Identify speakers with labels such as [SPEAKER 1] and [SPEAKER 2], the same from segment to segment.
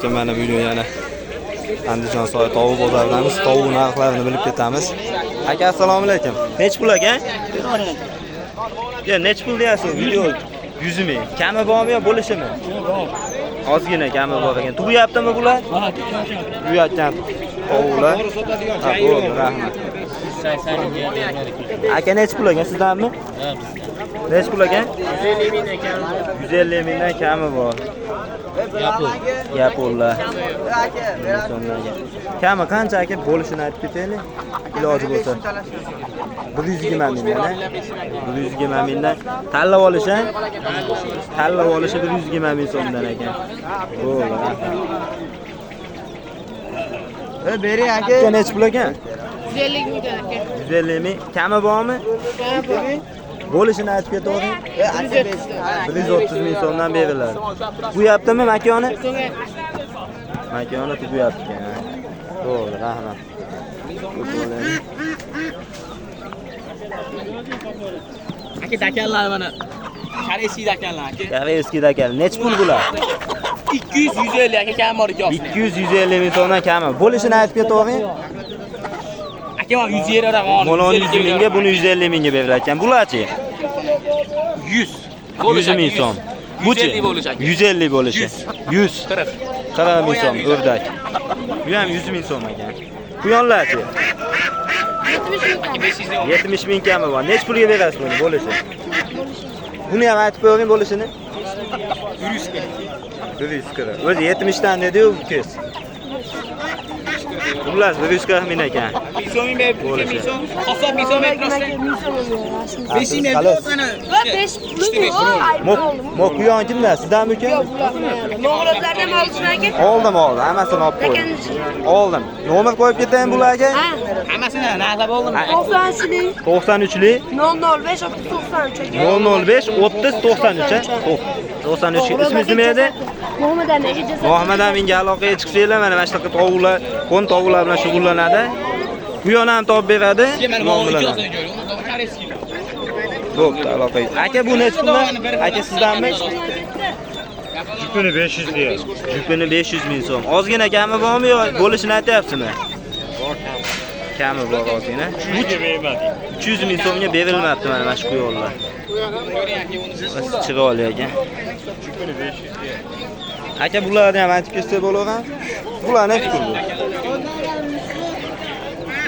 [SPEAKER 1] aka, mana bu yana Andijon soy tovuq bozoridamiz. Tovuq narxlarini bilib ketamiz. Aka, assalomu alaykum. Nech pul aka? Ya, nech pul deyasiz? Video 100 ming. Kami bormi yo bo'lishimi? Ozgina kami bor ekan. Tug'yaptimi bular? Ha, tug'yapti. Tovuqlar. Ha, bo'ldi, rahmat. Aka, nech pul ekan sizdanmi? Ha, bizdan. Nech pul ekan? 150 mingdan kami. 150 mingdan kami bor. Yapollar. Kami qancha aka bo'lishini aytib ketaylik. Iloji bo'lsa. 120 mingdan. 120 mingdan tanlab olish-a? Tanlab olishi 120 ming so'mdan ekan. Bo'ldi. Beri aka. Nech pul ekan?
[SPEAKER 2] 150 mingdan aka.
[SPEAKER 1] 150 ming. Kami bormi?
[SPEAKER 2] Kami bor.
[SPEAKER 1] Bo'lishini aytib ketavering. 130 ming so'mdan beriladi. Bu yaptimi makoni? Makoni tug'yapti ekan. Bo'ldi, rahmat.
[SPEAKER 3] Aka, dakanlar mana. Koreyskiy dakanlar aka.
[SPEAKER 1] Koreyskiy dakanlar. Nech pul bular?
[SPEAKER 3] 200-150 aka, kam bor ekan.
[SPEAKER 1] 200-150 ming so'mdan kami. Bo'lishini aytib ketavering.
[SPEAKER 3] Aka, men 150 raqam.
[SPEAKER 1] Mana 100 mingga, buni 150 mingga berilayotgan. Bularchi? 100 ming so'm. Buchi? 150 bo'lishi. 100. 40 ming so'm o'rdak. Bu ham 100 ming so'm ekan. Quyonlarchi? 70 ming kami bor. Nech pulga berasiz buni bo'lishi? Buni ham aytib qo'ying bo'lishini. 140. O'zi 70 dan dedi-yu, kes. Xullas 140 ming ekan.
[SPEAKER 3] 100 ming berib, 200 so'm. Qo'shib 100 ming berasizlar. 5 ming berib, mana.
[SPEAKER 2] 5 pul.
[SPEAKER 1] Mo quyon kimda? Sizdanmi uka?
[SPEAKER 2] Mo'g'ullardan oldingmi aka?
[SPEAKER 1] Oldim. Hammasini olib qo'ydim. Oldim. Nomer qo'yib ketaymi bularga?
[SPEAKER 3] Hammasini narxlab oldim.
[SPEAKER 2] 93lik.
[SPEAKER 1] 93lik
[SPEAKER 2] 005 30 93 aka.
[SPEAKER 1] 005 30 93. 93. Ismingiz nima edi?
[SPEAKER 2] Muhammad Amin aka.
[SPEAKER 1] Muhammad Aminga aloqaga chiqsanglar, mana shu yoqqa tovuqlar, qo'n tovuqlar bilan shug'ullanadi. Bu yana ham topib beradi. Bo'pti, aloqaga. Aka, bu nech puldan? Aka, sizdanmi?
[SPEAKER 4] Jupini 500 diyor.
[SPEAKER 1] Jupini 500 ming so'm. Ozgina kami bormi yo bo'lishini aytyapsizmi?
[SPEAKER 4] Bor kam.
[SPEAKER 1] Kami bor ozgina. 300 ming so'mga berilmabdi mana shu quyonlar. Chiroyli ekan.
[SPEAKER 4] Jupini 500 diyor.
[SPEAKER 1] Aka, bularni ham aytib ketsa bo'laveradi. Bular nech pul bu?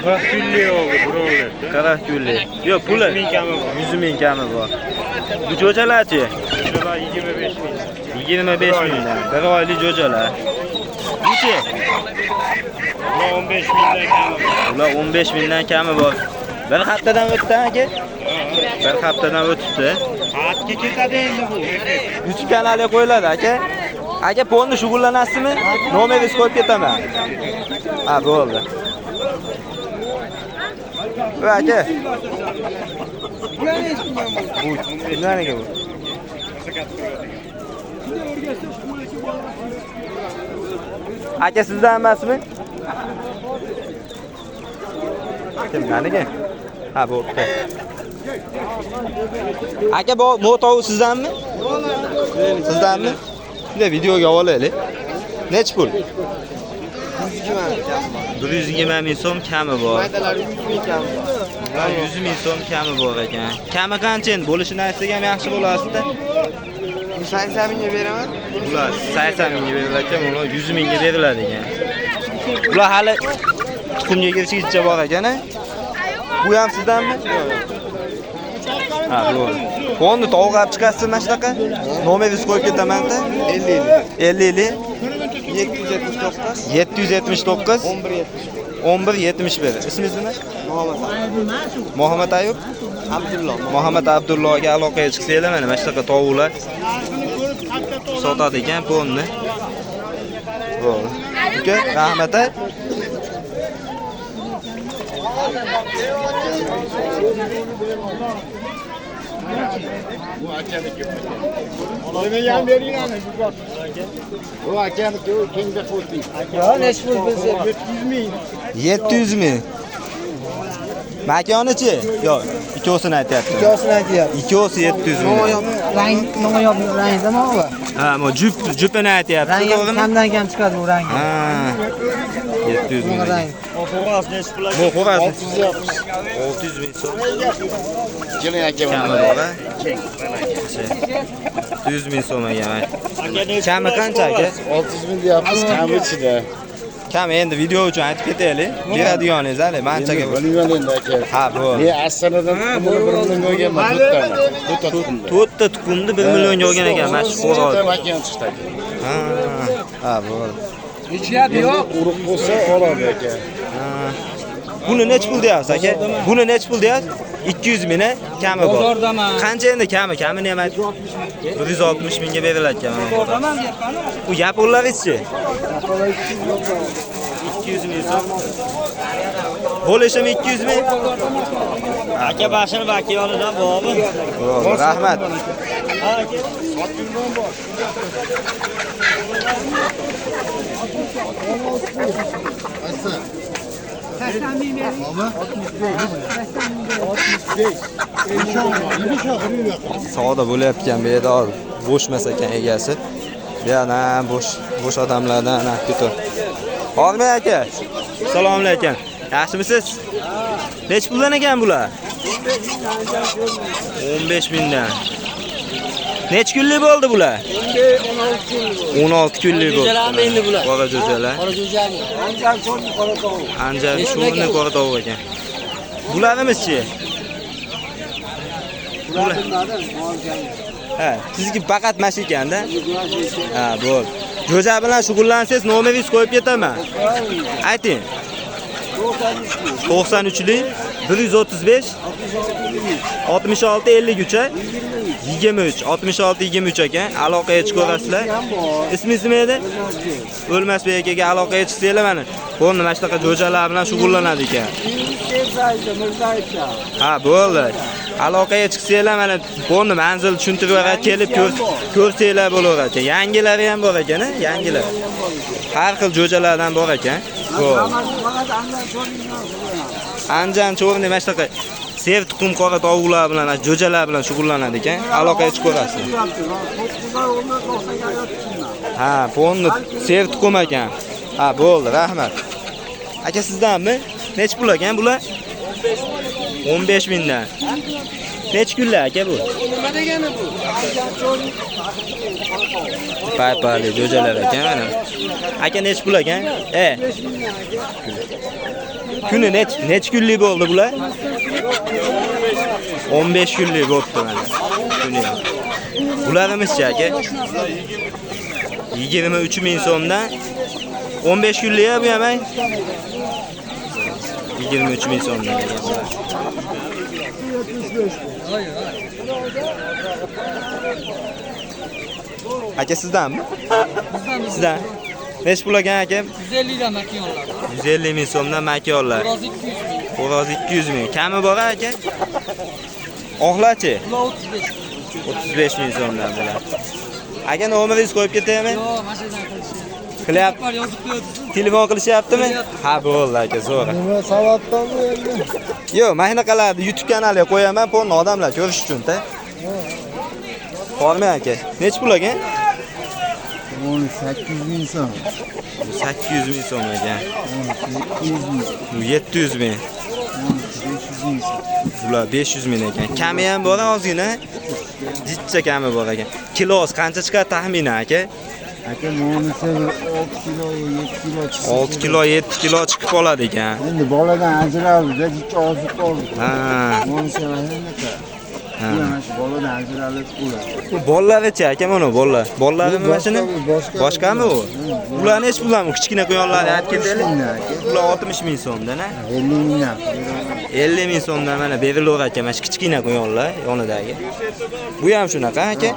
[SPEAKER 4] 40 kunlik oldu buralar.
[SPEAKER 1] 40 kunlik. Yo'q, puli
[SPEAKER 4] 100 ming kami bor.
[SPEAKER 1] 100 ming kami bor. Bu jo'jalarchi?
[SPEAKER 4] Şurada 25 ming.
[SPEAKER 1] 25 mingdan. Bir oylik jo'jalar. Buchi?
[SPEAKER 4] Ular 15 mingdan kami bor.
[SPEAKER 1] Ular 15 mingdan kami bor. Bir haftadan o'tdi aka? Bir haftadan o'tibdi.
[SPEAKER 4] Saatga ketadi endi bu.
[SPEAKER 1] YouTube kanaliga qo'yiladi aka. Aka, ponni shug'ullanasizmi? Nomeringizni qo'yib ketaman. Ha, bo'ldi. Va aka. Bu nimaga bu? Aka, sizdan emasmi? Kimdaniki? Ha, bo'pti. Aka, bu motovu sizdanmi? Sizdanmi? Shunday videoga olaylik. Nech pul? 120 ming so'm kami bor. 100 ming so'm kami bor ekan. Kami qancha endi bo'lishini aytsak ham yaxshi bo'lardi.
[SPEAKER 5] 80 mingga beraman.
[SPEAKER 1] Ular 80 mingga berilar ekan, ular 100 mingga beriladi ekan. Ular hali tuxumga kirishgacha bor ekan. Bu ham sizdanmi? Ha, bo'ldi. Qonni tovuq olib chiqasizmi mana shunaqa? Nomeringizni qo'yib ketaman-da. 50 779 1171. Ismingiz nima? Muhammad Ayub. Muhammad Abdullohga aloqaga chiqsanglar, mana shunaqa tovuqlar sotadi ekan ponni. Bo'ldi. Uka, rahmat.
[SPEAKER 4] Beni yan vereyim yani. Bu hakem diyor kimde kurtun.
[SPEAKER 5] Ya nech pul bilsa
[SPEAKER 4] 700 ming.
[SPEAKER 1] 700 ming. Makonichi? Yo'q, ikkovsini aytyapti.
[SPEAKER 5] ikkovsini aytyapti.
[SPEAKER 1] Ikkovsi 700 ming.
[SPEAKER 5] Rang nima yo'q rangdami o'g'li?
[SPEAKER 1] Ha, bu jupini aytyapsiz,
[SPEAKER 5] Rangi
[SPEAKER 1] to'g'rimi?
[SPEAKER 5] kamdan kam chiqadi bu rangi.
[SPEAKER 1] Ha. 700 ming.
[SPEAKER 5] Rang.
[SPEAKER 1] Bu qo'rasi 600 ming so'm.
[SPEAKER 4] Keling aka
[SPEAKER 1] Kami
[SPEAKER 4] mana.
[SPEAKER 1] bor, ha? 100 ming so'm ekan. Kami qancha aka?
[SPEAKER 4] 600 ming deyapmiz, kami ichida.
[SPEAKER 1] Kami endi video uchun aytib ketaylik. Beradiganingiz hali manchaga.
[SPEAKER 4] Bilmayman endi aka.
[SPEAKER 1] Ha, bu.
[SPEAKER 4] Men Astanadan 1 millionga olganman, to'rttani.
[SPEAKER 1] To'rtta tuxumni 1 millionga olgan ekan mana shu qo'rg'on.
[SPEAKER 4] Makon chiqdi aka.
[SPEAKER 1] Ha, bu.
[SPEAKER 4] Urug' bo'lsa oladi aka.
[SPEAKER 1] Buni nech pul deyapsiz aka? Buni nech pul deyapsiz? 200 ming kami bor. Qancha endi kami? Kamini ham aytib 160 mingga beriladi kami. Bu yaponlarchi. 200 ming so'm. Bo'lishimi 200 ming?
[SPEAKER 3] Aka bashini baki yonidan bormi?
[SPEAKER 1] Rahmat.
[SPEAKER 3] Ha aka.
[SPEAKER 1] Savdo bo'layotgan bu yerda bo'shmas ekan egasi. Yana bo'sh odamlardan ketdi. Xolmay aka. Assalomu alaykum. Yaxshimisiz? Nech puldan ekan bular? 15 mingdan. Nech kunlik bo'ldi bular? 16 kunlik bo'ldi.
[SPEAKER 3] Endi bular.
[SPEAKER 1] Qora jo'jalar.
[SPEAKER 3] Qora jo'jani.
[SPEAKER 1] Anjar sho'rni qora tovuq ekan. Bularimiz-chi? Ha, sizga faqat mash ekanda. Ha, bo'ldi. Jo'ja bilan shug'ullansangiz nomeringizni qo'yib ketaman. Ayting. 93lik 135 66 53 23 66 23 ekan. Aloqaga chiqasizlar. Ismingiz nima edi? O'lmasbek akaga aloqaga chiqsanglar mana. Buni mana shunaqa jo'jalar bilan shug'ullanadi ekan. Ha, bo'ldi. Aloqaga chiqsanglar mana buni manzil tushuntirib kelib ko'rsanglar bo'lar ekan. Yangilari ham bor ekan, yangilar. Har xil jo'jalardan bor ekan. Anjan cho'rni mana shunaqa sev tuxum qora tovuqlar bilan, jo'jalar bilan shug'ullanadi ekan. Aloqaga chiqarasiz. Ha, buni sev tuxum ekan. Ha, bo'ldi, rahmat. Aka sizdanmi? Nech pul ekan bular? 15 mingdan. Nech kunlar aka bu?
[SPEAKER 3] Nima degani bu?
[SPEAKER 1] Paypali jo'jalar ekan mana. Aka nech pul ekan? Kuni nech kunlik bo'ldi bular? 15 kunlik bo'libdi mana. Kuni. Bularimiz-chi aka? 23 ming so'mdan 15 kunlik bu ham ay. 23 ming so'mdan ekan bular. Aka sizdanmi? Sizdan. Nech pul ekan aka?
[SPEAKER 3] 150 dan makiyonlar.
[SPEAKER 1] 150 ming so'mdan makiyonlar.
[SPEAKER 3] Xo'roz 200 ming.
[SPEAKER 1] Xo'roz 200 ming. Kami bor aka? Oxlachi? 35 ming so'mdan bular. Aka nomeringizni qo'yib ketaymi?
[SPEAKER 3] Yo'q, mashadan qilishdi.
[SPEAKER 1] Qilyapti.
[SPEAKER 3] Yozib qo'yadi.
[SPEAKER 1] Telefon qilishyaptimi? Ha, bo'ldi aka, zo'r.
[SPEAKER 4] Nima savatdanmi endi?
[SPEAKER 1] Yo'q, mana shunaqalarni YouTube kanaliga qo'yaman, ponni odamlar ko'rish uchun-da. Bormi aka? Nech pul ekan?
[SPEAKER 4] 800 ming so'm.
[SPEAKER 1] 800 ming so'm ekan.
[SPEAKER 4] 700 ming.
[SPEAKER 1] Bu 700 ming.
[SPEAKER 4] 500 ming so'm.
[SPEAKER 1] Bular 500 ming ekan. Kami ham bor ozgina. Jichcha kami bor ekan. Kilosi qancha chiqadi taxminan aka?
[SPEAKER 4] Aka monisi 6 kilo, 7 kilo chiqsa.
[SPEAKER 1] 6 kilo, 7 kilo chiqib qoladi ekan.
[SPEAKER 4] Endi boladan ajraldi, jichcha oziq qoldi.
[SPEAKER 1] Ha.
[SPEAKER 4] Monisi nima? Mana shu boladan ajralib bo'ladi.
[SPEAKER 1] Bollarichi aka mana bolalar. Bollarimi mashina? Boshqami u? Bular nech pulmi? Kichkina quyonlarni aytib ketaylik. Bular 60 ming so'mdan, a?
[SPEAKER 4] 50 mingdan.
[SPEAKER 1] 50 ming so'mdan mana berilaver aka, mana shu kichkina quyonlar yonidagi. Bu ham shunaqa aka.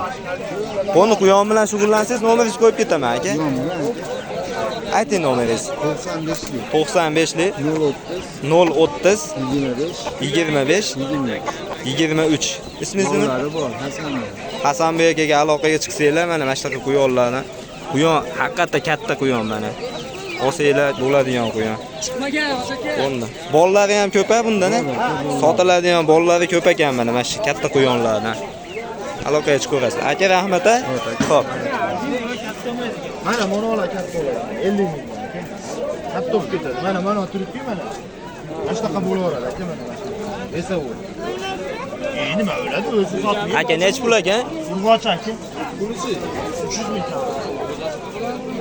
[SPEAKER 1] Buni quyon bilan shug'ullansangiz nomeringizni qo'yib ketaman aka. Ayting nomeringizni.
[SPEAKER 4] 95 lik
[SPEAKER 1] 95lik
[SPEAKER 4] 030
[SPEAKER 1] 030
[SPEAKER 4] 25
[SPEAKER 1] 25 23. Ismingiz nima?
[SPEAKER 4] Bolalar bor, Hasanbek.
[SPEAKER 1] Hasanbek akaga aloqaga chiqsanglar mana shunaqa quyonlarni. Quyon haqiqatda katta quyon mana. Olsanglar bo'ladigan quyon.
[SPEAKER 3] Chiqmagan aka.
[SPEAKER 1] Bunda. Bollari ham ko'p bundan. Sotiladigan bollari ko'p ekan mana shu katta quyonlardan. Aloqaga chiqarasiz. Aka rahmat. Xo'p.
[SPEAKER 6] Mana buni ol katta bo'ladi. 50 ming. Katta bo'lib ketadi. Mana turibdi mana. Shunaqa bo'laveradi aka mana. Esa u. Nima bo'ladi? O'zi sotmaydi.
[SPEAKER 1] Aka nech pul aka?
[SPEAKER 6] Urg'och aka. Bunisi 300 ming.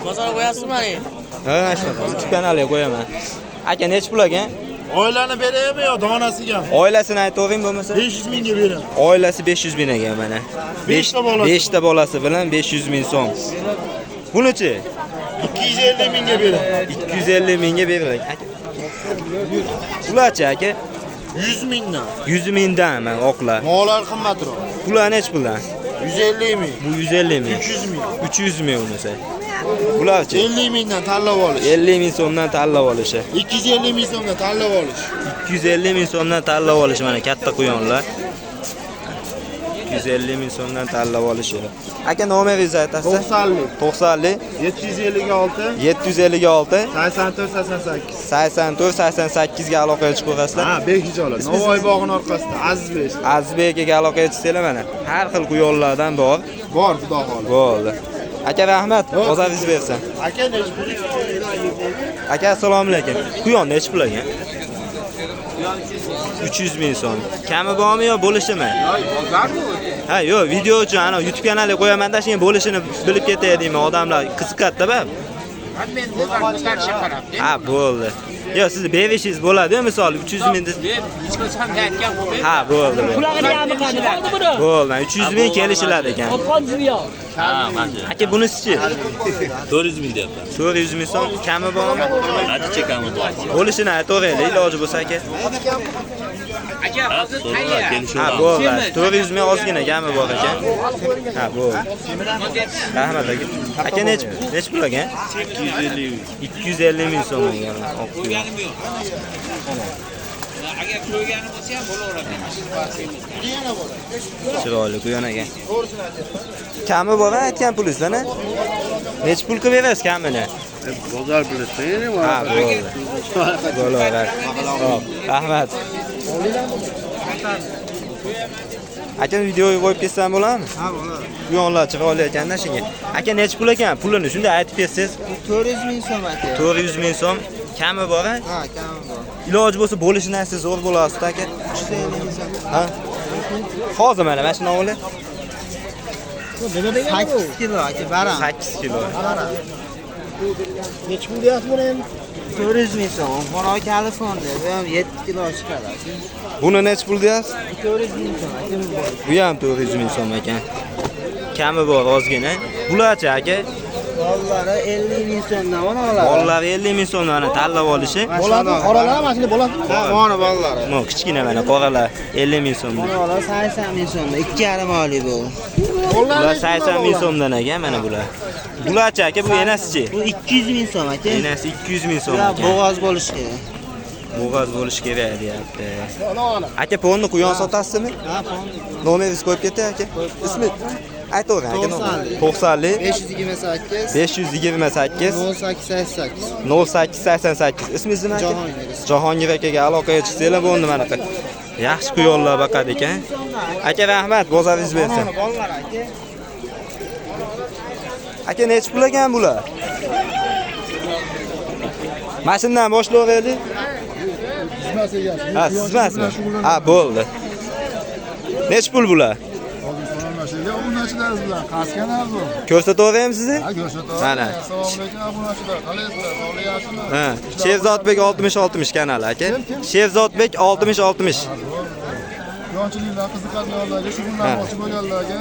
[SPEAKER 5] Bozor qo'yasizmi mani?
[SPEAKER 1] Ha, shunaqa. YouTube kanaliga qo'yaman. Aka nech pul aka?
[SPEAKER 6] Oilani beraymi yo donasiga?
[SPEAKER 1] Oilasini aytavering bo'lmasa?
[SPEAKER 6] 500 mingga beraman.
[SPEAKER 1] Oilasi 500 ming ekan mana.
[SPEAKER 6] 5 ta bolasi.
[SPEAKER 1] 5 ta bolasi bilan 500 ming so'm. Bunichi
[SPEAKER 6] 250 mingga beraman.
[SPEAKER 1] 250 mingga beriladi aka. Ularchi aka?
[SPEAKER 6] 100 mingdan.
[SPEAKER 1] 100 mingdan men oqlar.
[SPEAKER 6] Mollar qimmatroq.
[SPEAKER 1] Bular nech puldan?
[SPEAKER 6] 150 ming.
[SPEAKER 1] Bu 150 ming.
[SPEAKER 6] 300 ming.
[SPEAKER 1] 300 ming unisi. Bularchi
[SPEAKER 6] 50 mingdan tanlab olish.
[SPEAKER 1] 50 ming so'mdan tanlab olishi.
[SPEAKER 6] 250 ming so'mdan tanlab olish.
[SPEAKER 1] 250 ming so'mdan tanlab olish mana katta quyonlar. 250 ming so'mdan tanlab olishi. Aka nomeringizni aytasiz?
[SPEAKER 6] 90
[SPEAKER 1] 90
[SPEAKER 6] 756
[SPEAKER 1] 756
[SPEAKER 6] 84 88.
[SPEAKER 1] 84 88 ga aloqaga chiqib qo'yasizlar.
[SPEAKER 6] Ha, behijolat. Navoiy bog'ining orqasida Azizbek.
[SPEAKER 1] Azizbek akaga aloqaga chiqsanglar mana har xil quyonlardan bor.
[SPEAKER 6] Bor, xudo xohlasa.
[SPEAKER 1] Bo'ldi. Aka rahmat, bozoringiz bersin.
[SPEAKER 6] Aka nech pul?
[SPEAKER 1] Aka assalomu alaykum. Quyon nech pul aka? 300 ming so'm. Kami bormi yo bo'lishimi? Ha, yo'q, video uchun ana YouTube kanaliga qo'yaman-da, shunga bo'lishini bilib ketay deyman, odamlar qiziqadi-da, bab. Ha, bo'ldi. Yo, sizni berishingiz bo'ladi-ku, misol 300 ming deb. Ha, bo'ldi. Bo'ldi, 300 ming kelishiladi ekan.
[SPEAKER 7] Ha, mana.
[SPEAKER 1] Aka bunisi-chi?
[SPEAKER 7] 400 ming deyapman.
[SPEAKER 1] 400 ming so'm kami bormi?
[SPEAKER 7] Qancha kami bor?
[SPEAKER 1] Bo'lishini aytavering, iloji bo'lsa aka.
[SPEAKER 7] Aka, hozir tayyor.
[SPEAKER 1] Ha, bo'ldi. 400 ming ozgina kami bor ekan. Ha, bo'ldi. Rahmat aka. Aka nech pul aka? 250 ming so'm ekan.
[SPEAKER 3] Agar ko'rgani bo'lsa ham bo'laveradi.
[SPEAKER 1] Chiroyli quyon ekan. Kami bor aytgan pulingizdan. Nech pul qilib berasiz kamini?
[SPEAKER 6] Bozor bilasizmi?
[SPEAKER 1] Ha, bo'ldi. Bo'laveradi. Xo'p, rahmat. Aka videoga qo'yib ketsam bo'ladimi?
[SPEAKER 5] Ha, bo'ladi.
[SPEAKER 1] Quyonlar chiroyli ekanda shunga. Aka nech pul ekan? Pulini shunday aytib bersangiz.
[SPEAKER 5] 400 ming so'm aka.
[SPEAKER 1] 400 ming so'm. Kami bor a?
[SPEAKER 5] Ha, kami bor.
[SPEAKER 1] Iloji bo'lsa bo'lishini aytsangiz zo'r bo'lasizda aka.
[SPEAKER 5] 350 ming so'm.
[SPEAKER 1] Ha? Hozir mana shuni o'g'li
[SPEAKER 5] 8 kilo aka, baram.
[SPEAKER 1] 8 kilo.
[SPEAKER 6] Nech pul deyapsiz buni endi?
[SPEAKER 5] 400 ming so'm. Xo'roy telefonda, bu ham 7 kilo chiqadi aka.
[SPEAKER 1] Buni nech pul deyapsiz?
[SPEAKER 5] 400 ming so'm aka.
[SPEAKER 1] Bu ham 400 ming so'm ekan. Kami bor ozgina. Bularchi aka?
[SPEAKER 5] Bollari 50 ming so'mdan oladi.
[SPEAKER 1] Bollar 50 ming so'mdan tanlab olishi.
[SPEAKER 6] Bo'ladi, qoralar mana shunday bo'ladimi?
[SPEAKER 5] Ha, mana bollari.
[SPEAKER 1] Mo kichkina mana qoralar 50 ming so'm.
[SPEAKER 5] Bollari 80 ming so'mdan, 2,5 oylik bu.
[SPEAKER 1] Bular 80 ming so'mdan ekan mana bular. Bularchi aka bu enasichi?
[SPEAKER 5] Bu 200 ming so'm aka.
[SPEAKER 1] Enasi 200 ming so'm
[SPEAKER 5] Ya
[SPEAKER 1] ekan.
[SPEAKER 5] bo'g'oz bo'lishi kerak.
[SPEAKER 1] Bo'g'oz bo'lishi kerak deyapti. Aka ponni quyon sotasizmi?
[SPEAKER 5] Ha, fond.
[SPEAKER 1] Nomeringizni qo'yib ketay aka. Ismi aytavering aka. 90
[SPEAKER 5] 528
[SPEAKER 1] 528
[SPEAKER 5] 0888.
[SPEAKER 1] 0888. Ismingiz nima aka? Jahongir akaga aloqaga chiqsanglar bo'ldi mana aka. Yaxshi quyonlar boqadi ekan. Aka rahmat, bozoringiz bersin.
[SPEAKER 5] Bollar aka.
[SPEAKER 1] Aka nech pul ekan bular? Mashinadan boshlayveraylik.
[SPEAKER 6] Xizmat egasi.
[SPEAKER 1] Ha, sizmasmi? Ha, bo'ldi. Nech pul bular?
[SPEAKER 6] Obunachilar bilan qasgan arzu.
[SPEAKER 1] Ko'rsataveraymi sizni?
[SPEAKER 6] Ha, ko'rsataman.
[SPEAKER 1] Mana.
[SPEAKER 6] Assalomu alaykum obunachilar. Qalaysizlar? Sog'lik yaxshimi?
[SPEAKER 1] Ha, Shevzodbek 60-60 kanali aka. Shevzodbek 60-60.
[SPEAKER 6] Yonchiliklar qiziqadiganlarga, shug'ullanmoqchi bo'lganlarga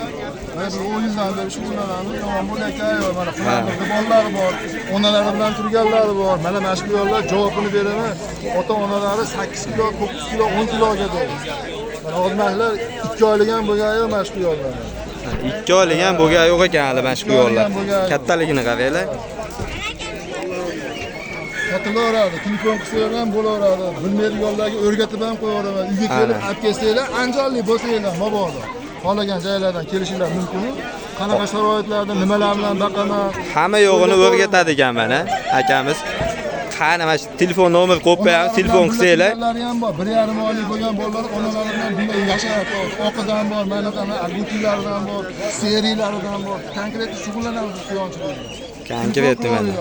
[SPEAKER 6] mana bu o'yindan beri shug'ullanamiz. Yomon bo'lakay, mana qullarning bolalari bor, onalari bilan turganlari bor. Mana mana shu yo'llar javobini beraman. Ota-onalari 8 kilo, 9 kilo, 10 kiloga deydi. Mana hozirlar 2 oylik ham bo'lgan mana shu yo'llar.
[SPEAKER 1] 2 oylik ham bo'lgan yo'q ekan hali mana shu yo'llar. Kattaligini qaranglar.
[SPEAKER 6] Sotilaveradi, telefon qilsalar ham bo'laveradi. Bilmaydiganlarga o'rgatib ham qo'yaveraman. Uyga kelib olib kelsanglar, anjolli bo'lsanglar, mabodo. Xohlagan joylardan kelishinglar mumkin. Qanaqa sharoitlarda nimalar bilan baqaman.
[SPEAKER 1] Hamma yo'g'ini o'rgatadi ekan mana akamiz. Qani mana shu telefon nomer qo'yib qo'yamiz, telefon qilsanglar.
[SPEAKER 6] Ularlar ham bor. 1,5 oylik bo'lgan bolalar onalari bilan bunday yashayapti. Oqidan bor, mana qana argutilaridan bor, seriyalaridan bor. Konkret shug'ullanamiz quyonchilik.
[SPEAKER 1] Kanka verdim mana.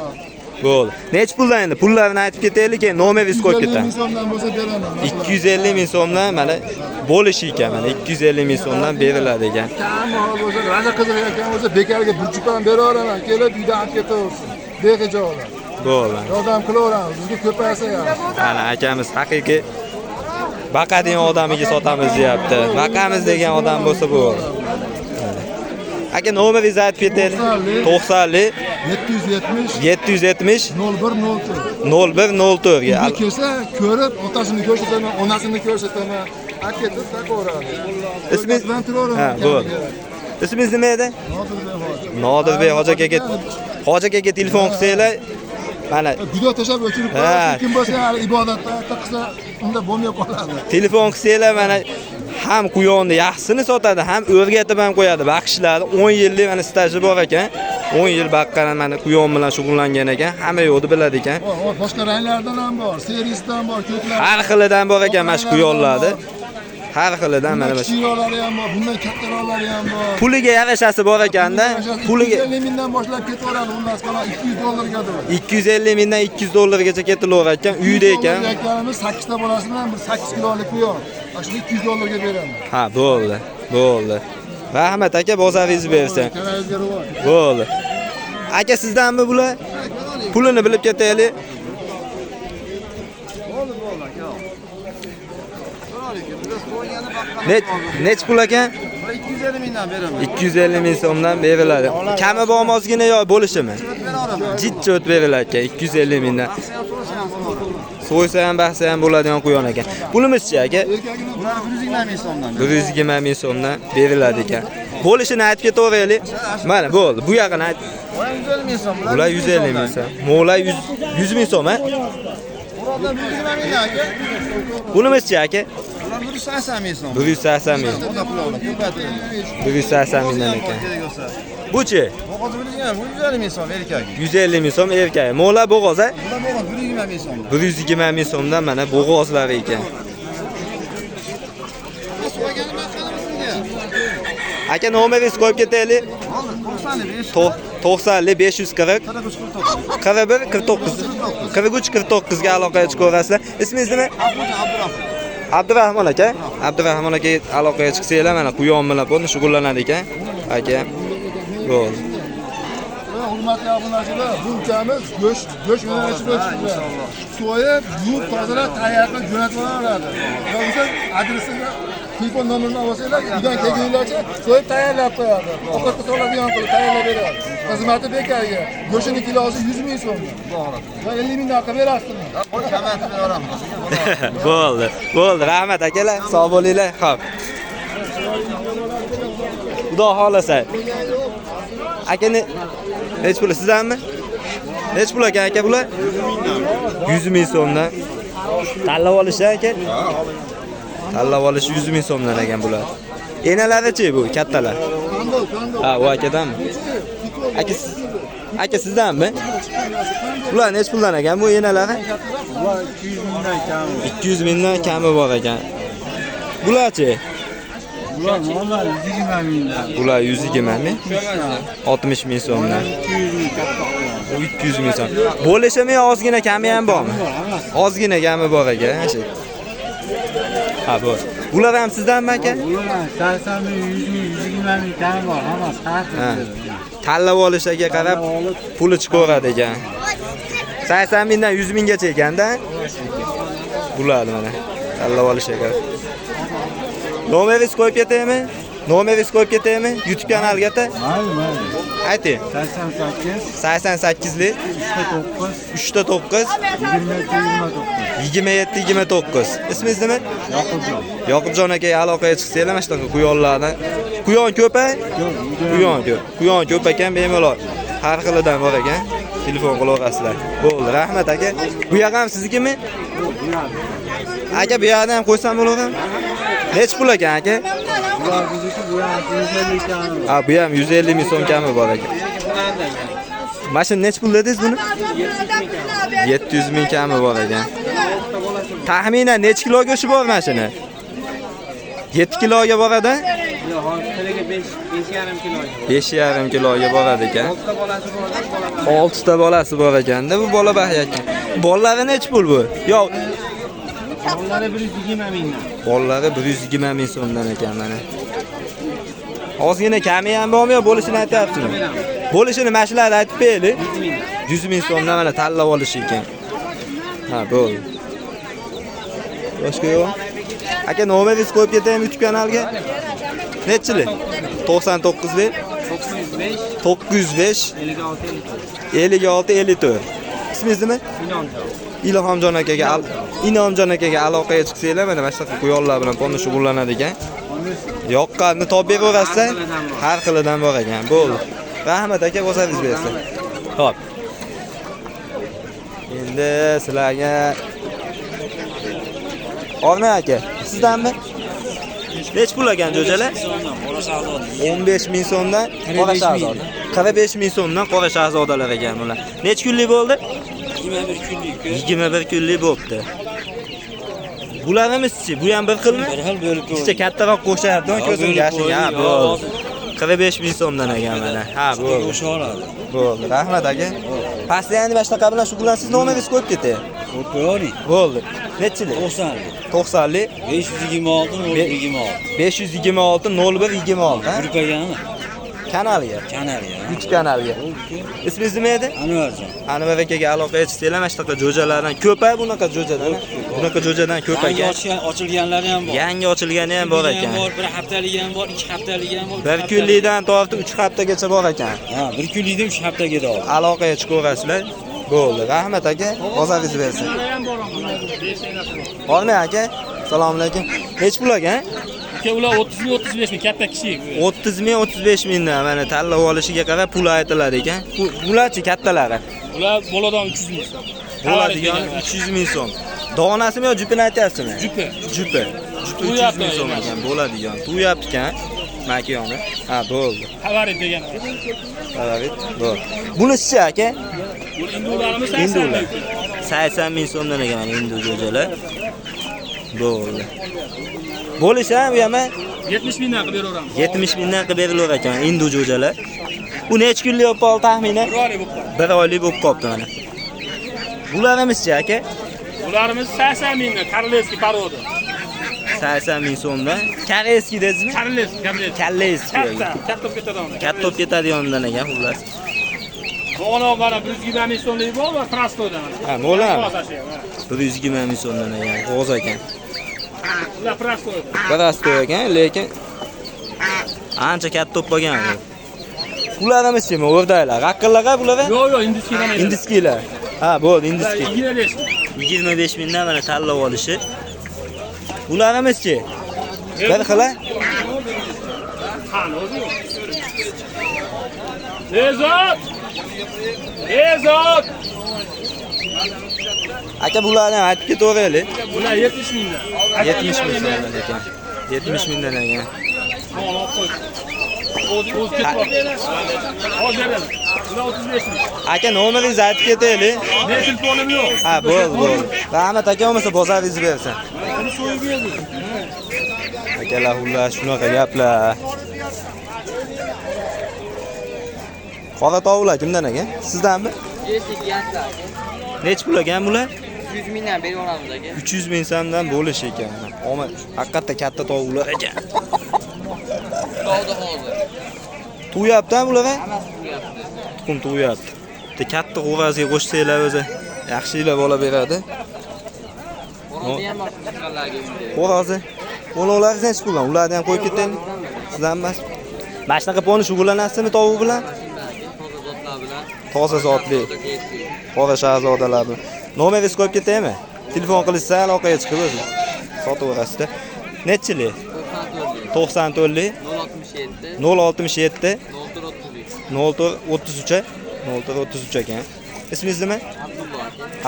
[SPEAKER 1] Bo'ldi. Nech puldan endi? Pullarini aytib ketaylik, keyin nomerni qo'yib
[SPEAKER 6] 250
[SPEAKER 1] ketamiz.
[SPEAKER 6] ming so'mdan bo'lsa beraman.
[SPEAKER 1] 250 ming so'mdan mana bo'lishi ekan mana 250 ming so'mdan beriladi ekan.
[SPEAKER 6] Kamol bo'lsa, raza qiziqayotgan bo'lsa, bekarga burchukdan beraveraman. Kelib uyda olib ketaversin. Behijolat.
[SPEAKER 1] Bo'ldi.
[SPEAKER 6] Yordam qilaveramiz. Bizga ko'paysa ya.
[SPEAKER 1] Ana akamiz haqiqiy baqadigan odamiga sotamiz deyapti. Baqamiz degan odam bo'lsa bo'ldi. Aka nomeringizni aytib ketaylik. 90
[SPEAKER 6] 770
[SPEAKER 1] 770
[SPEAKER 6] 0104
[SPEAKER 1] ga.
[SPEAKER 6] kelsa ko'rib, otasini ko'rsataman, onasini ko'rsataman. Aketib taqo'radi.
[SPEAKER 1] Ismingiz
[SPEAKER 6] bilan turaveraman.
[SPEAKER 1] Ha, bo'ldi. Ismingiz nima edi? Nodirbek Hoji akaga. Hoji akaga telefon qilsanglar, mana
[SPEAKER 6] video tashab o'chirib
[SPEAKER 1] Ha.
[SPEAKER 6] qo'yasiz. Kim bo'lsa hali ibodatda qilsa, unda bo'lmay qoladi.
[SPEAKER 1] telefon qilsanglar mana ham quyonni yaxshisini sotadi, ham o'rgatib ham qo'yadi. Baqishlari 10 yillik mana staji bor ekan. 10 yil baqqan mana quyon bilan shug'ullangan ekan. Hamma yo'lni biladi ekan.
[SPEAKER 6] Boshqa ranglardan ham bor, serisidan bor, ko'klar.
[SPEAKER 1] Har xilidan bor ekan mana shu quyonlarni. Har xilidan mana shu.
[SPEAKER 6] Kichikroqlari ham bor, bundan kattaroqlari ham bor.
[SPEAKER 1] Puliga yarashasi bor ekanda, puliga
[SPEAKER 6] 250 mingdan boshlab ketaveradi, undan sonra 200 dollarga dur.
[SPEAKER 1] 250 mingdan 200 dollargacha ketilaverar ekan, uyda ekan.
[SPEAKER 6] Ekanimiz 8 ta bolasi bilan bir 8 kilolik quyon. Mana 200 dollarga beraman.
[SPEAKER 1] Ha, bo'ldi. Bo'ldi. Rahmat aka, bozoringizni bersin.
[SPEAKER 6] Kanalga rivoj.
[SPEAKER 1] Bo'ldi. Aka sizdanmi bular? Pulini bilib ketaylik. Nech pul ekan?
[SPEAKER 4] 250 mingdan beraman.
[SPEAKER 1] 250 ming so'mdan beriladi. Kami bormi ozgina yo bo'lishimi? Jiddiy o't beriladi ekan 250 mingdan. So'ysa ham bahsa ham bo'ladigan quyon ekan. Pulimiz-chi aka?
[SPEAKER 4] Bular 120 ming so'mdan.
[SPEAKER 1] 120 ming so'mdan beriladi ekan. Bo'lishini aytib ketaveraylik. Mana bo'ldi. Bu yog'ini ayt.
[SPEAKER 4] Bular 150 ming so'm.
[SPEAKER 1] Bular 150 ming so'm. Mo'lar 100 ming so'm, ha?
[SPEAKER 4] Bulardan 120 ming aka.
[SPEAKER 1] Pulimiz-chi aka?
[SPEAKER 4] Bular 180 ming so'm.
[SPEAKER 1] 180 ming.
[SPEAKER 4] Bunda pul olib, ko'paytirdi.
[SPEAKER 1] 180 mingdan ekan.
[SPEAKER 4] Kerak bo'lsa.
[SPEAKER 1] Buchi?
[SPEAKER 4] Bo'g'oz 120 ming so'm erkak.
[SPEAKER 1] 150 ming so'm erkak. Mo'lar bo'g'oz, ha?
[SPEAKER 4] Bular bo'g'oz 120 ming so'm.
[SPEAKER 1] 120 ming so'mdan mana bo'g'ozlar ekan. Aka nomeringizni qo'yib ketaylik. 90 540 41 49 43 49 ga aloqaga chiqaverasizlar. Ismingiz nima? Abdurahmon aka. Abdurahmon aka aloqaga chiqsanglar mana quyon bilan bo'ldi shug'ullanar ekan. Aka. Bo'ldi.
[SPEAKER 6] Hurmatli obunachilar, bu ukamiz go'sht yo'nalishida so'yib, yuvib, tozalab, tayyorlab jo'natib yuboradi. Bo'lsa adresiga telefon nomerini olsanglar, uydan kelgunlarcha so'yib tayyorlab qo'yadi. Ovqatga soladigan qilib tayyorlab beradi. Xizmati bekarga. Go'shtning kilosi 100 ming so'm. Va 50 mingdan qilib berasizmi?
[SPEAKER 4] Kamatib beramiz.
[SPEAKER 1] Bo'ldi. Bo'ldi. Rahmat akalar. Sog' bo'linglar. Xo'p. Xudo xolasa. Akani nech pul sizdanmi? Nech pul aka bular? 100 ming so'mdan. Tanlab olish aka. Tanlab olish 100 ming so'mdan ekan bular. Enalari-chi bu kattalar? Ha, u akadanmi? Aka sizdanmi? Bular nech puldan ekan bu enalari?
[SPEAKER 4] Bular 200 mingdan kami.
[SPEAKER 1] 200 mingdan kami bor ekan. Bularchi?
[SPEAKER 4] Bular normal 120 mingdan.
[SPEAKER 1] Bular 120 ming? 60 ming so'mdan.
[SPEAKER 4] 200 ming katta.
[SPEAKER 1] 200 ming so'm. Bo'lishimi ozgina kami ham bormi? Ozgina kami bor ekan. Ha, bu. Bular ham sizdanmi aka?
[SPEAKER 4] Bular 80 ming, 100 ming, 120 ming kami bor. Hammasi tartib.
[SPEAKER 1] Tanlab olishiga qarab puli chiqaveradi ekan. 80 mingdan 100 minggacha ekanda. Bular mana. Tanlab olishiga. Nomeringizni qo'yib ketaymi? Nomeringizni qo'yib ketaymi? YouTube kanaliga-ta.
[SPEAKER 4] Mayli.
[SPEAKER 1] Ayting.
[SPEAKER 4] 88
[SPEAKER 1] 88lik
[SPEAKER 4] 39
[SPEAKER 1] 27 29. Ismingiz nima?
[SPEAKER 4] Yoqubjon.
[SPEAKER 1] Yoqubjon aka aloqaga chiqsanglar mana shunaqa quyonlarni. Quyon ko'p-a? Quyon ko'p. Quyon ko'p ekan bemalol. Har xilidan bor ekan. Telefon qilaverasizlar. Bo'ldi, rahmat aka. Bu yoq ham siznikimi? Aka bu yoqdan ham qo'ysam bo'laverami? Nech pul ekan aka?
[SPEAKER 4] Bular bizniki bu ham 150 kami.
[SPEAKER 1] Ha, bu ham 150 ming so'm kami bor ekan. Mashina nech pul dedingiz buni? 700 ming kami bor ekan. Taxminan nech kilo go'shi bor mashina? 7 kiloga boradi?
[SPEAKER 4] Yo'q, hozir
[SPEAKER 5] 5,5 kilo.
[SPEAKER 1] 5,5 kiloga boradi ekan. 6 ta bolasi bor ekanda. Bu bola baxt ekan. Bolalari nech pul bu? Yo'q.
[SPEAKER 5] Onlari 120 mingdan.
[SPEAKER 1] Bolalari 120 ming so'mdan ekan mana. Ozgina kami ham bormi yo bo'lishini aytyapsizmi? Bo'lishini mashlarni aytib beraylik. 100 ming so'mdan mana tanlab olish ekan. Ha, bo'ldi. Boshqa yo'q. Aka, nomeringizni qo'yib ketaymi YouTube kanalga? Nechchilik? 99 905 56 54. Ismingiz nima? Ilhomjon akaga, Inomjon akaga aloqaga chiqsanglar, mana shunaqa quyonlar bilan qonni shug'ullanadi ekan. Yoqqanni topib beraversa, har xilidan bor ekan. Bo'ldi. Rahmat aka, o'zingiz berasiz. Xo'p. Endi sizlarga Orna aka, sizdanmi? Nech pul ekan jo'jalar? 15 ming so'mdan qora shahzoda. 45 ming so'mdan qora shahzodalar ekan bular. Nech kunlik bo'ldi? 21 kunlik bo'libdi. Bularimiz-chi, bu ham bir xilmi?
[SPEAKER 7] Bir xil bo'lib
[SPEAKER 1] Kichik kattaroq qo'shyapti, ko'zim yashin. Ha, bo'ldi. 45 ming so'mdan ekan mana. Ha, bo'ldi.
[SPEAKER 7] O'shaoladi.
[SPEAKER 1] Bo'ldi. Rahmat aka. Pastda mana shunaqa bilan shug'ullansiz, nomeringizni qo'yib ketay.
[SPEAKER 7] Qo'ying.
[SPEAKER 1] Bo'ldi. Nechchilik? 90lik
[SPEAKER 7] 526 026.
[SPEAKER 1] 526 0126 ha?
[SPEAKER 7] Grupagami?
[SPEAKER 1] Kanalga.
[SPEAKER 7] Kanalga.
[SPEAKER 1] YouTube kanalga. Ismingiz nima edi?
[SPEAKER 7] Anvarjon.
[SPEAKER 1] Anvar akaga aloqaga chiqsanglar, mana shunaqa jo'jalardan ko'pay, bunaqa jo'jadan. Bunaqa jo'jadan ko'p ekan.
[SPEAKER 7] Ochilganlari ham bor.
[SPEAKER 1] Yangi ochilgani ham bor ekan.
[SPEAKER 7] Bir haftaligi ham bor, 2 haftaligi ham bor.
[SPEAKER 1] Bir kunlikdan tortib 3 haftagacha bor ekan.
[SPEAKER 7] Ha, bir kunlikdan 3 haftaga da.
[SPEAKER 1] Aloqaga chiqaverasizlar. Bo'ldi. Rahmat aka, o'zingiz bersin. Olmay aka. Assalomu alaykum. Nech pul ekan?
[SPEAKER 8] Ular 30 ming 35 ming katta kishi.
[SPEAKER 1] 30 ming 35 mingdan mana tanlab olishiga qarab pul aytilar ekan. Bularchi kattalari?
[SPEAKER 8] Ular boladan 300 ming.
[SPEAKER 1] Bo'ladigan 300 ming so'm. Donasimi yo jupini aytyapsizmi?
[SPEAKER 8] Jupi.
[SPEAKER 1] Jupi. 300 ming so'm ekan bo'ladigan. Tuyapti ekan. Makiyoni. Ha, bo'ldi.
[SPEAKER 8] Xabarit degan.
[SPEAKER 1] Xabarit. Bo'ldi. Bunisi aka?
[SPEAKER 8] Bu indularimiz
[SPEAKER 1] 80 ming so'mdan ekan mana indu jo'jalar. Bo'ldi. Bo'lishi ham u ham
[SPEAKER 8] 70 mingdan qilib beraveramiz.
[SPEAKER 1] 70 mingdan qilib berilar ekan indu jo'jalar. Bu necha kunlik bo'lib qoldi taxminan? 1 oylik bo'lib qoldi mana. Bularimiz-chi aka?
[SPEAKER 8] Bularimiz 80 mingdan Karlevskiy parodi.
[SPEAKER 1] 80 ming so'mdan. Koreyskiy dedingizmi?
[SPEAKER 8] Karlevskiy.
[SPEAKER 1] Koreyskiy.
[SPEAKER 8] Katta bo'lib ketadigan.
[SPEAKER 1] Katta bo'lib ketadigandan ekan xullas.
[SPEAKER 8] Bo'g'ona mana 120 ming so'mlik bor va Prastodan.
[SPEAKER 1] Ha, bo'ladi. 120 ming so'mdan ekan, g'oz ekan.
[SPEAKER 8] Ular Prasto.
[SPEAKER 1] Prasto ekan, lekin ancha katta bo'lib qolgan. Bularimiz-chi, o'rdaklar, raqillar bular?
[SPEAKER 8] Yo'q, indiskilar.
[SPEAKER 1] Indiskilar. Ha, bo'ldi, indiski.
[SPEAKER 8] 25 ming.
[SPEAKER 1] 25 mingdan mana tanlab olishi. Bularimiz-chi? Bir xila?
[SPEAKER 8] Qani o'zi yo'q. Ezod! Ezod!
[SPEAKER 1] Aka bularni aytib ketaveraylik.
[SPEAKER 8] Bular 70 mingdan.
[SPEAKER 1] 70 ming so'mdan ekan. 70 mingdan ekan.
[SPEAKER 8] O'zi ketyapti. Hozir beraman. Bular 35 ming.
[SPEAKER 1] Aka nomeringizni aytib ketaylik.
[SPEAKER 8] Men telefonim yo'q.
[SPEAKER 1] Ha, bo'ldi. Rahmat aka, bo'lmasa bozoringizni bersin.
[SPEAKER 8] Buni so'yib berdi.
[SPEAKER 1] Akalar xullas shunaqa gaplar. Qora tovuqlar kimdan ekan? Sizdanmi? Nech pul ekan bular?
[SPEAKER 5] 100 mingdan berib olamiz aka.
[SPEAKER 1] 300 ming so'mdan bo'lish ekan. Omad, haqiqatda katta tovuqlar ekan.
[SPEAKER 5] Qoldi hozir.
[SPEAKER 1] Tuyapti bular?
[SPEAKER 5] Hammasi bo'lyapti.
[SPEAKER 1] Tuxum tuyapti. Bitta katta g'o'raziga qo'shsanglar o'zi yaxshilar bo'la beradi.
[SPEAKER 5] Qo'rg'onda ham bor chiqqanlarga endi.
[SPEAKER 1] Xo'rozi. Qo'noqlaringiz nech puldan? Ularni ham qo'yib ketaylik. Sizdan emas. Mana shunaqa poni shug'ullanasizmi tovuq bilan? Toza zotli. Qora shahzodalar bilan. Nomeringizni qo'yib ketaymi? Telefon qilishsa aloqaga chiqib o'zi. Sotaverasizda. Nechchilik? 94lik 067 033 033 ekan. Ismingiz nima?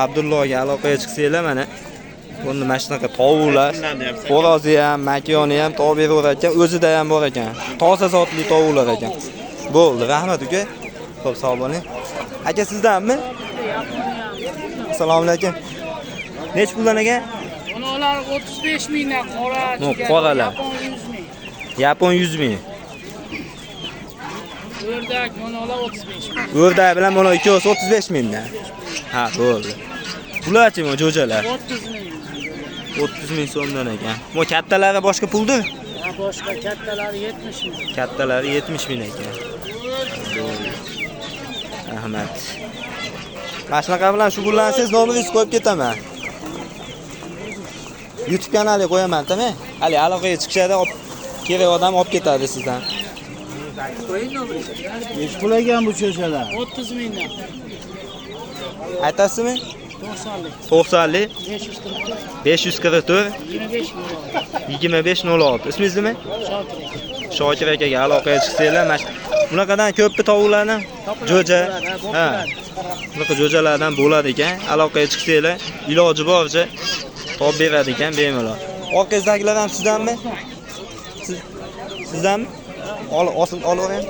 [SPEAKER 1] Abdullohga aloqaga chiqsanglar mana bunda mana shunaqa tovuqlar, xo'rozi ham, makiyoni ham topib beraverar ekan, o'zida ham bor ekan. Toza zotli tovuqlar ekan. Bo'ldi, rahmat uka. Xo'p, sog' bo'ling. Aka sizdanmi? Assalomu alaykum. Nech puldan ekan?
[SPEAKER 8] Ular 35 mingdan qora.
[SPEAKER 1] No, qoralar. Yapon 100 ming.
[SPEAKER 8] O'rdak, monolar 35 ming.
[SPEAKER 1] O'rdak bilan mana ikkovsi 35 mingdan. Ha, bo'ldi. Bularchi mo jo'jalar?
[SPEAKER 8] 30 ming.
[SPEAKER 1] 30 ming so'mdan ekan. Mo kattalari boshqa puldi?
[SPEAKER 8] Ha, boshqa kattalari 70 ming.
[SPEAKER 1] Kattalari 70 ming ekan. Bo'ldi. Rahmat. Mana shunaqa bilan shug'ullansangiz, nomingizni qo'yib ketaman. YouTube kanaliga qo'yaman, tamam? Hali aloqaga chiqishadi, kerak odam olib ketadi sizdan.
[SPEAKER 4] Nech pul ekan bu cho'chalar?
[SPEAKER 8] 30 mingdan.
[SPEAKER 1] Aytasizmi?
[SPEAKER 8] 90lik.
[SPEAKER 1] 90lik
[SPEAKER 8] 544.
[SPEAKER 1] 544
[SPEAKER 8] 25 ming.
[SPEAKER 1] 2506. Ismingiz nima?
[SPEAKER 8] Shokir.
[SPEAKER 1] Shokir akaga aloqaga chiqsanglar, mana bunaqadan ko'pmi tovuqlarni? Jo'ja. Ha. Bunaqa jo'jalardan bo'ladi ekan. Aloqaga chiqsanglar, iloji boricha topib beradi ekan bemalol. Orqangizdagilar ham sizdanmi? Sizdanmi? Olavering.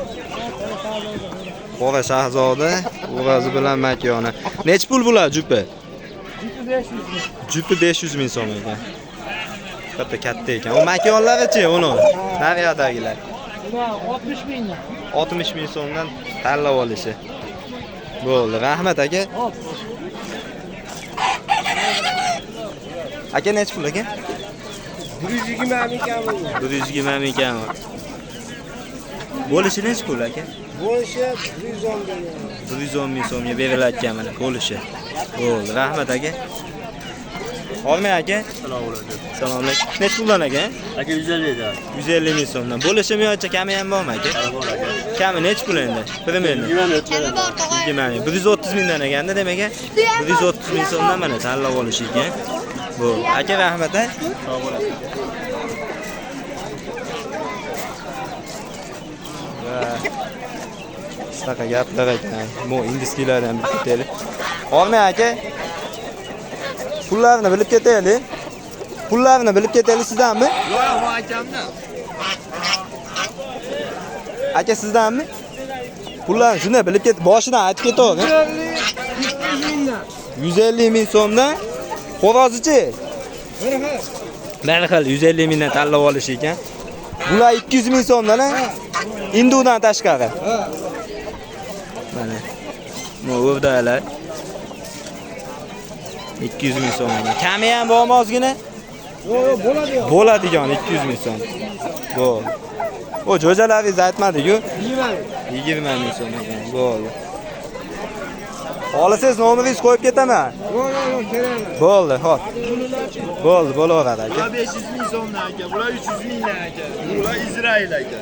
[SPEAKER 1] Qora shahzoda, o'g'azi bilan makoni. Nech pul bular jupi? Jupi 500 ming so'm ekan. Katta ekan. O makonlarichi uni? Nariyadagilar.
[SPEAKER 8] Ular 60 mingdan.
[SPEAKER 1] 60 ming so'mdan tanlab olishi. Bo'ldi. Rahmat aka. Aka nech pul aka?
[SPEAKER 5] 120 ming kam.
[SPEAKER 1] 120 ming kam. Bo'lishi nech pul aka?
[SPEAKER 5] Bo'lishi 110 ming.
[SPEAKER 1] 110 ming so'mga berilayotgan mana bo'lishi. Bo'ldi. Rahmat aka. Olmay aka. Assalomu alaykum. Nech puldan aka?
[SPEAKER 7] Aka 150 da.
[SPEAKER 1] 150 ming so'mdan. Bo'lishimi yoki kami ham bormi aka?
[SPEAKER 7] Bor aka.
[SPEAKER 1] Kami nech pul endi? Primerni. 20 ming. 130 mingdan ekanda demak, 130 ming so'mdan mana tanlab olish ekan. Bu aka rahmat a.
[SPEAKER 7] Sog' bo'ling.
[SPEAKER 1] Shunaqa gaplar ekan. Mo indiskilardan bilib ketaylik. Olmay aka. Pullarni bilib ketaylik. Pullarni bilib ketaylik sizdanmi?
[SPEAKER 5] Yo'q, bu akamdan.
[SPEAKER 1] Aka sizdanmi? Pullarni shunday bilib ket, boshidan aytib ketavering. 150 ming so'mdan xo'rozichi? Bir xil 150 mingdan tanlab olish ekan. Bular 200 ming so'mdan a? Indudan tashqari. Mana. Bu o'rdalar. 200 ming so'mdan. Kami ham bormi ozgina?
[SPEAKER 5] Yo'q, bo'ladi.
[SPEAKER 1] Bo'ladigan 200 ming so'm. Bo'l. O jo'jalaringizni aytmadi-ku. 20 ming so'm ekan. Bo'ldi. Xohlasangiz nomeringizni qo'yib ketaman.
[SPEAKER 5] Yo'q, kerak.
[SPEAKER 1] Bo'ldi, xo'p. Bo'ldi, bo'laveradi aka.
[SPEAKER 6] Bular 500 ming so'mdan aka, bular 300 mingdan aka. Bular Izrail aka.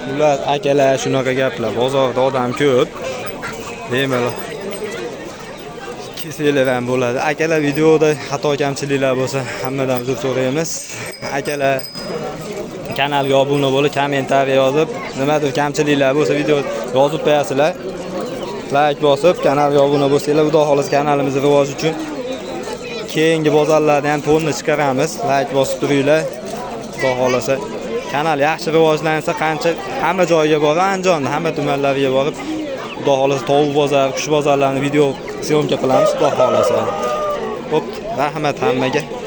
[SPEAKER 1] Bular akalar shunaqa gaplar. Bozorda odam ko'p. Bemalol kesinglar ham bo'ladi. Akalar videoda xato kamchiliklar bo'lsa, hammadan uzr so'raymiz. Akalar kanalga obuna bo'lib, kommentariy yozib, nimadir kamchiliklar bo'lsa video yozib qo'yasizlar. Like bosib, kanalga obuna bo'lsanglar, xudo xohlasa kanalimiz rivoji uchun keyingi bozorlarda ham to'nni chiqaramiz. Like bosib turinglar. Xudo xohlasa kanal yaxshi rivojlansa, qancha hamma joyga borib, Andijonda hamma tumanlarga borib, xudo xohlasa tovuq bozor, qush bozorlarini video syomka qilamiz, xudo xohlasa. Xo'p, rahmat hammaga.